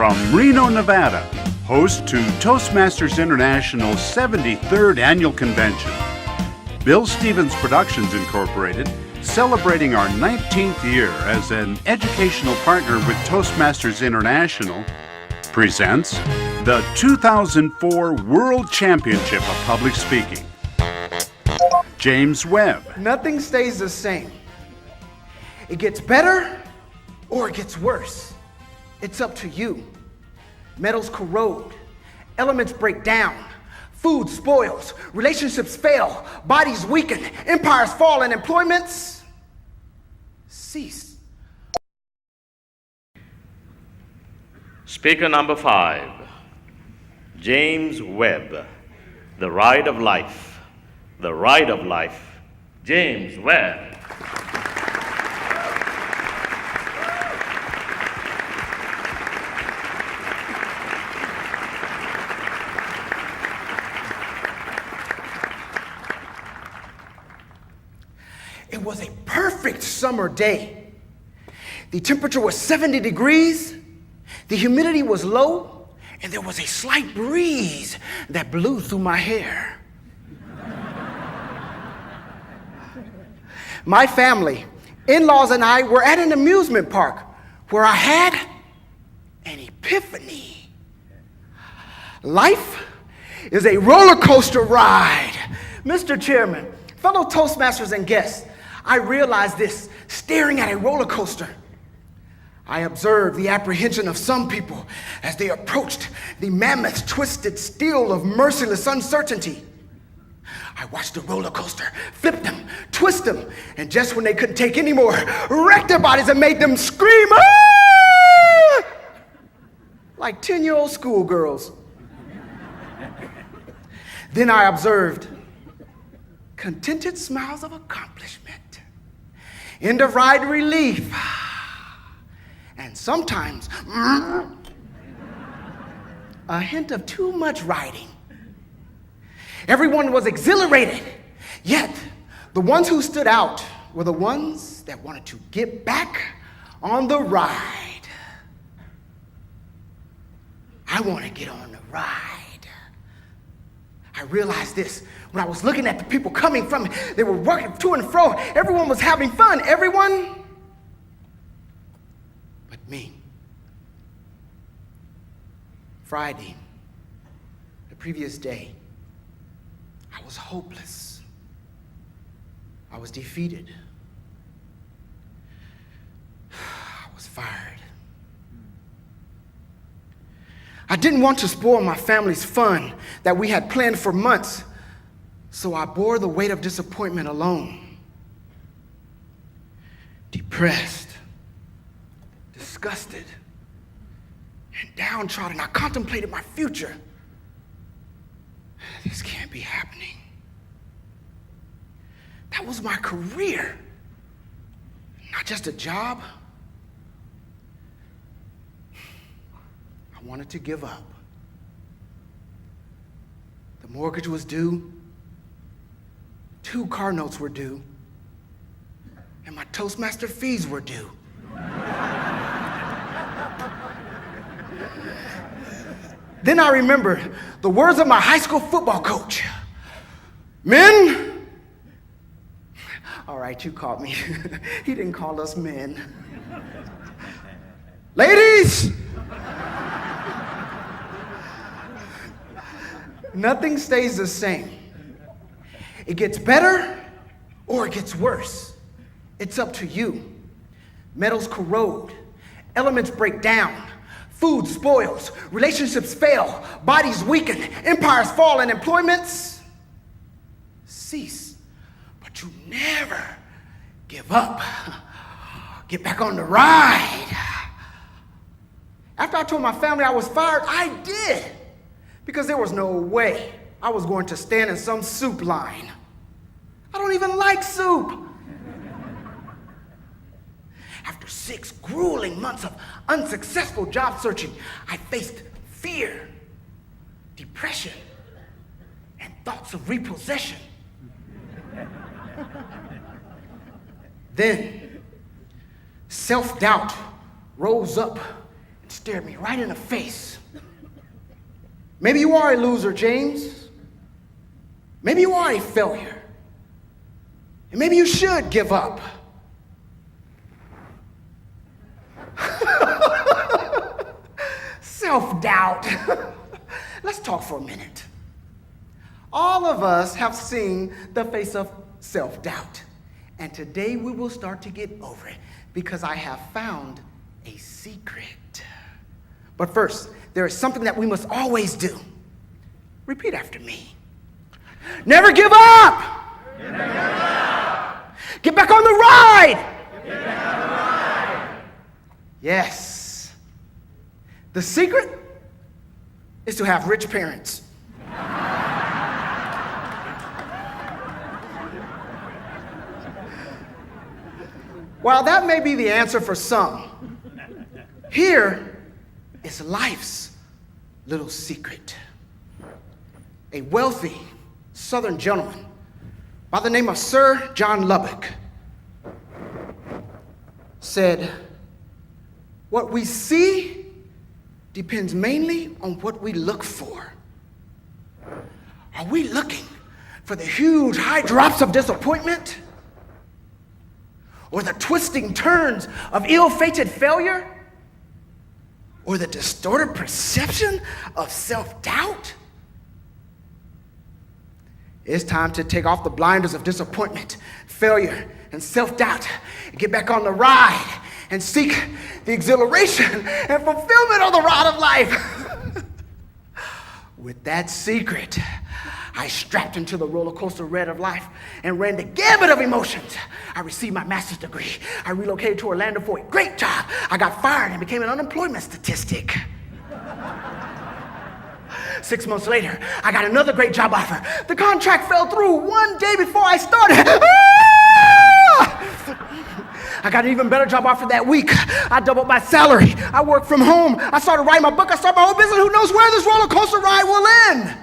From Reno, Nevada, host to Toastmasters International's 73rd Annual Convention, Bill Stevens Productions Incorporated, celebrating our 19th year as an educational partner with Toastmasters International, presents the 2004 World Championship of Public Speaking. James Webb. Nothing stays the same. It gets better or it gets worse. It's up to you. Metals corrode, elements break down, food spoils, relationships fail, bodies weaken, empires fall, and employments cease. Speaker number 5, James Webb, The Ride of Life. The Ride of Life, James Webb. It was a perfect summer day. The temperature was 70 degrees, the humidity was low, and there was a slight breeze that blew through my hair. My family, in-laws, and I were at an amusement park where I had an epiphany. Life is a roller coaster ride. Mr. Chairman, fellow Toastmasters and guests, I realized this staring at a roller coaster. I observed the apprehension of some people as they approached the mammoth twisted steel of merciless uncertainty. I watched the roller coaster flip them, twist them, and just when they couldn't take any more, wrecked their bodies and made them scream, "Ah!" like 10-year-old schoolgirls. Then I observed contented smiles of accomplishment, end of ride relief, and sometimes a hint of too much riding. Everyone was exhilarated, yet the ones who stood out were the ones that wanted to get back on the ride. I want to get on the ride. I realized this when I was looking at the people coming from it. They were working to and fro. Everyone was having fun. Everyone but me. Friday, the previous day, I was hopeless. I was defeated. I was fired. I didn't want to spoil my family's fun that we had planned for months, so I bore the weight of disappointment alone. Depressed, disgusted, and downtrodden, I contemplated my future. This can't be happening. That was my career, not just a job. I wanted to give up. The mortgage was due, 2 car notes were due, and my Toastmaster fees were due. Then I remembered the words of my high school football coach. Men, all right, you caught me. He didn't call us men. Ladies, nothing stays the same. It gets better or it gets worse. It's up to you. Metals corrode, elements break down, food spoils, relationships fail, bodies weaken, empires fall, and employments cease. But you never give up. Get back on the ride. After I told my family I was fired, I did, because there was no way I was going to stand in some soup line. I don't even like soup. After 6 grueling months of unsuccessful job searching, I faced fear, depression, and thoughts of repossession. Then, self-doubt rose up and stared me right in the face. Maybe you are a loser, James. Maybe you are a failure. And maybe you should give up. Self-doubt. Let's talk for a minute. All of us have seen the face of self-doubt. And today we will start to get over it because I have found a secret. But first, there is something that we must always do. Repeat after me. Never give up! Never give up! Get back on the ride! Get back on the ride! Yes. The secret is to have rich parents. While that may be the answer for some, here is life's little secret. A wealthy Southern gentleman by the name of Sir John Lubbock said, "What we see depends mainly on what we look for." Are we looking for the huge high drops of disappointment? Or the twisting turns of ill-fated failure? Or the distorted perception of self-doubt? It's time to take off the blinders of disappointment, failure, and self-doubt, and get back on the ride and seek the exhilaration and fulfillment of the ride of life. With that secret, I strapped into the roller coaster ride of life and ran the gamut of emotions. I received my master's degree. I relocated to Orlando for a great job. I got fired and became an unemployment statistic. 6 months later, I got another great job offer. The contract fell through one day before I started. I got an even better job offer that week. I doubled my salary. I worked from home. I started writing my book. I started my own business. Who knows where this roller coaster ride will end?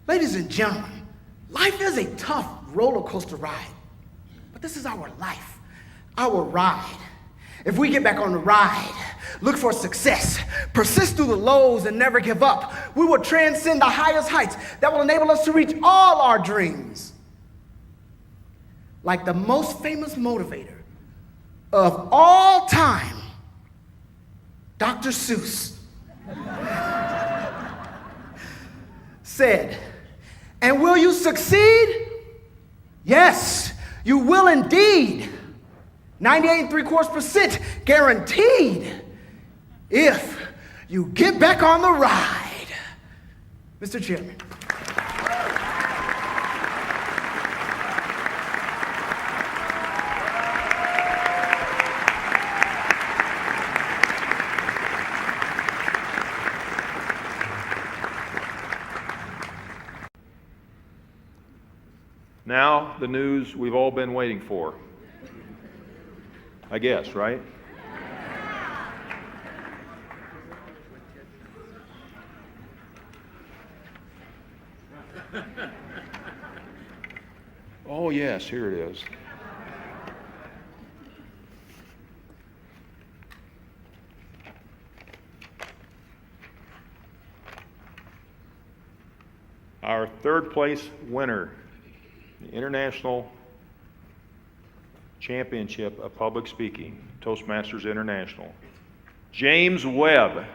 Ladies and gentlemen, life is a tough roller coaster ride, but this is our life, our ride. If we get back on the ride, look for success, persist through the lows, and never give up, we will transcend the highest heights that will enable us to reach all our dreams. Like the most famous motivator of all time, Dr. Seuss, said, "And will you succeed? Yes, you will indeed. 98.75% guaranteed if you get back on the ride." Mr. Chairman. Now, the news we've all been waiting for. I guess, right? Oh, yes, here it is. Our third place winner, the International Championship of Public Speaking, Toastmasters International, James Webb.